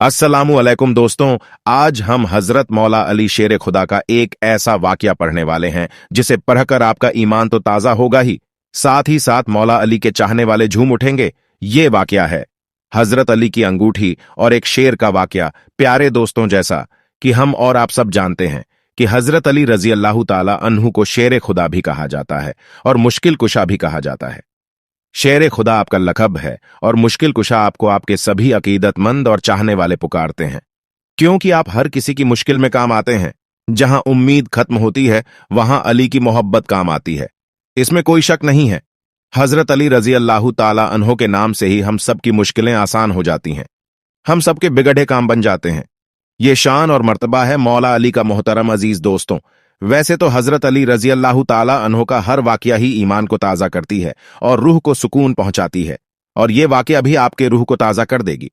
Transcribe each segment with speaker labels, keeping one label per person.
Speaker 1: अस्सलामु अलैकुम दोस्तों, आज हम हजरत मौला अली शेर खुदा का एक ऐसा वाकया पढ़ने वाले हैं जिसे पढ़कर आपका ईमान तो ताजा होगा ही साथ मौला अली के चाहने वाले झूम उठेंगे। ये वाकया है हजरत अली की अंगूठी और एक शेर का वाकया। प्यारे दोस्तों, जैसा कि हम और आप सब जानते हैं कि हजरत अली रजी अल्लाह ताला अन्हु को शेर खुदा भी कहा जाता है और मुश्किल कुशा भी कहा जाता है। शेर खुदा आपका लक़ब है और मुश्किल कुशा आपको आपके सभी अकीदतमंद और चाहने वाले पुकारते हैं, क्योंकि आप हर किसी की मुश्किल में काम आते हैं। जहां उम्मीद खत्म होती है वहां अली की मोहब्बत काम आती है, इसमें कोई शक नहीं है। हजरत अली रजी अल्लाह ताला अन्हो के नाम से ही हम सब की मुश्किलें आसान हो जाती हैं, हम सबके बिगड़े काम बन जाते हैं। ये शान और मर्तबा है मौला अली का। मोहतरम अजीज दोस्तों, वैसे तो हजरत अली रजी अल्लाह ताला अन्हो का हर वाकया ही ईमान को ताज़ा करती है और रूह को सुकून पहुंचाती है, और ये वाकया भी आपके रूह को ताज़ा कर देगी।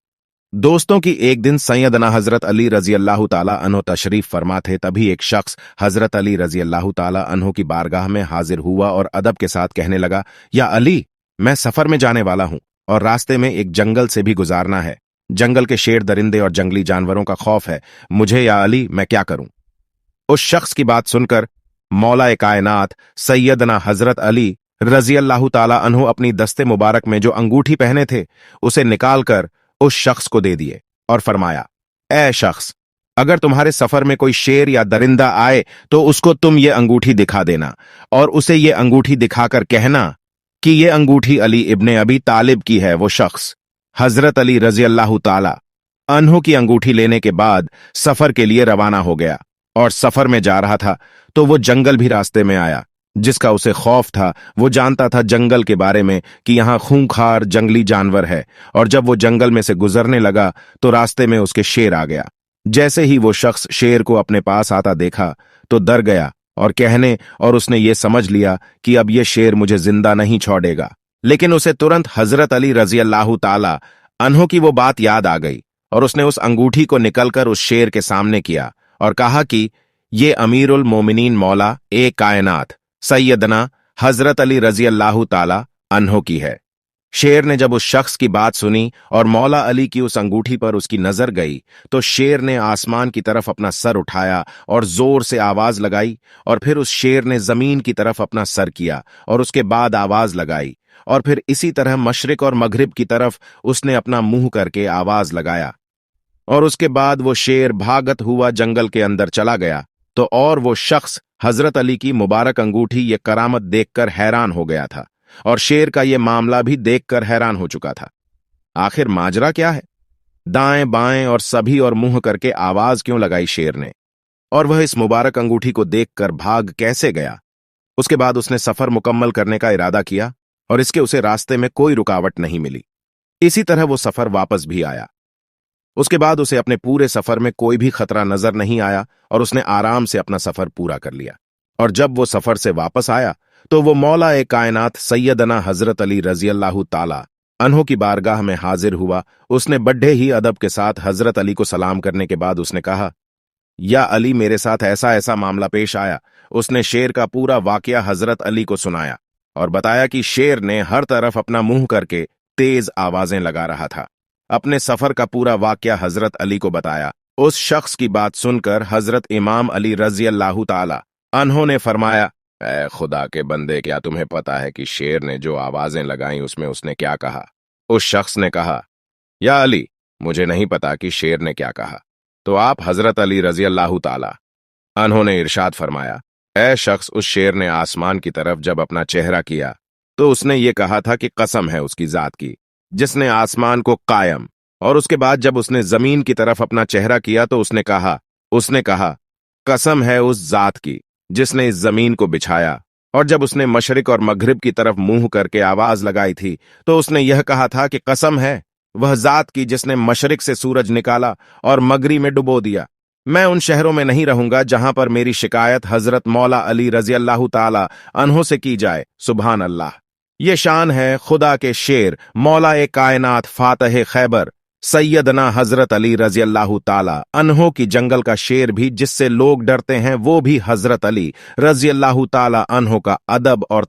Speaker 1: दोस्तों की एक दिन सैयदना हजरत अली रजी अल्लाह ताला अन्हो तशरीफ फरमा थे। तभी एक शख्स हजरत अली रजी अल्लाह ताला अन्हो की बारगाह में हाजिर हुआ और अदब के साथ कहने लगा, या अली, मैं सफर में जाने वाला हूं और रास्ते में एक जंगल से भी गुजारना है। जंगल के शेर, दरिंदे और जंगली जानवरों का खौफ है मुझे, या अली मैं क्या करूं? उस शख्स की बात सुनकर मौला कायनात सैयदना हजरत अली रजी अल्लाह ताला अन्हु अपनी दस्ते मुबारक में जो अंगूठी पहने थे उसे निकालकर उस शख्स को दे दिए और फरमाया, ए शख्स, अगर तुम्हारे सफर में कोई शेर या दरिंदा आए तो उसको तुम ये अंगूठी दिखा देना और उसे ये अंगूठी दिखाकर कहना कि ये अंगूठी अली इब्ने अबी तालिब की है। वो शख्स हजरत अली रजी अल्लाह ताला अन्हु की अंगूठी लेने के बाद सफर के लिए रवाना हो गया और सफर में जा रहा था तो वो जंगल भी रास्ते में आया जिसका उसे खौफ था। वो जानता था जंगल के बारे में कि यहां खूंखार जंगली जानवर है, और जब वो जंगल में से गुजरने लगा तो रास्ते में उसके शेर आ गया। जैसे ही वो शख्स शेर को अपने पास आता देखा तो डर गया और उसने ये समझ लिया कि अब ये शेर मुझे जिंदा नहीं छोड़ेगा। लेकिन उसे तुरंत हजरत अली रजी अल्लाह ताला अन्हो की वो बात याद आ गई और उसने उस अंगूठी को निकलकर उस शेर के सामने किया और कहा कि ये अमीरुल मोमिनीन मौला ए कायनात सैयदना हजरत अली रजी अल्लाह ताला अन्हो की है। शेर ने जब उस शख्स की बात सुनी और मौला अली की उस अंगूठी पर उसकी नजर गई तो शेर ने आसमान की तरफ अपना सर उठाया और जोर से आवाज लगाई, और फिर उस शेर ने जमीन की तरफ अपना सर किया और उसके बाद आवाज लगाई, और फिर इसी तरह मशरिक और मगरिब की तरफ उसने अपना मुंह करके आवाज लगाया, और उसके बाद वो शेर भागत हुआ जंगल के अंदर चला गया। तो और वो शख्स हजरत अली की मुबारक अंगूठी ये करामत देखकर हैरान हो गया था और शेर का ये मामला भी देखकर हैरान हो चुका था। आखिर माजरा क्या है? दाएं बाएं और सभी और मुंह करके आवाज क्यों लगाई शेर ने, और वह इस मुबारक अंगूठी को देखकर भाग कैसे गया? उसके बाद उसने सफर मुकम्मल करने का इरादा किया और इसके उसे रास्ते में कोई रुकावट नहीं मिली। इसी तरह वो सफर वापस भी आया। उसके बाद उसे अपने पूरे सफर में कोई भी खतरा नजर नहीं आया और उसने आराम से अपना सफर पूरा कर लिया। और जब वो सफर से वापस आया तो वो मौला कायनात सैयदना हजरत अली रजी अल्लाह ताला अन्हो की बारगाह में हाजिर हुआ। उसने बड़े ही अदब के साथ हजरत अली को सलाम करने के बाद उसने कहा, या अली, मेरे साथ ऐसा ऐसा मामला पेश आया। उसने शेर का पूरा वाकया हजरत अली को सुनाया और बताया कि शेर ने हर तरफ अपना मुंह करके तेज आवाजें लगा रहा था। अपने सफर का पूरा वाकया हजरत अली को बताया। उस शख्स की बात सुनकर हजरत इमाम अली रजी अल्लाह ताला अन्हो ने फरमाया, ऐ खुदा के बंदे, क्या तुम्हें पता है कि शेर ने जो आवाजें लगाई उसमें उसने क्या कहा? उस शख्स ने कहा, या अली, मुझे नहीं पता कि शेर ने क्या कहा। तो आप हजरत अली रजी अल्लाह ताला अन्हो ने इरशाद फरमाया, ऐ शख्स, उस शेर ने आसमान की तरफ जब अपना चेहरा किया तो उसने ये कहा था कि कसम है उसकी जात की जिसने आसमान को कायम, और उसके बाद जब उसने जमीन की तरफ अपना चेहरा किया तो उसने कहा कसम है उस जात की जिसने इस जमीन को बिछाया। और जब उसने मशरिक और मगरिब की तरफ मुंह करके आवाज लगाई थी तो उसने यह कहा था कि कसम है वह जात की जिसने मशरिक से सूरज निकाला और मगरी में डुबो दिया। मैं उन शहरों में नहीं रहूंगा जहां पर मेरी शिकायत हजरत मौला अली रजी अल्लाह ताला अन्हो से की जाए। सुभान अल्लाह। ये शान है खुदा के शेर मौला कायनात फातह खैबर सैयदना हजरत अली रजी अल्लाह ताला अन्हो की जंगल का शेर भी जिससे लोग डरते हैं वो भी हजरत अली रजी अल्लाह ताला अन्हो का अदब और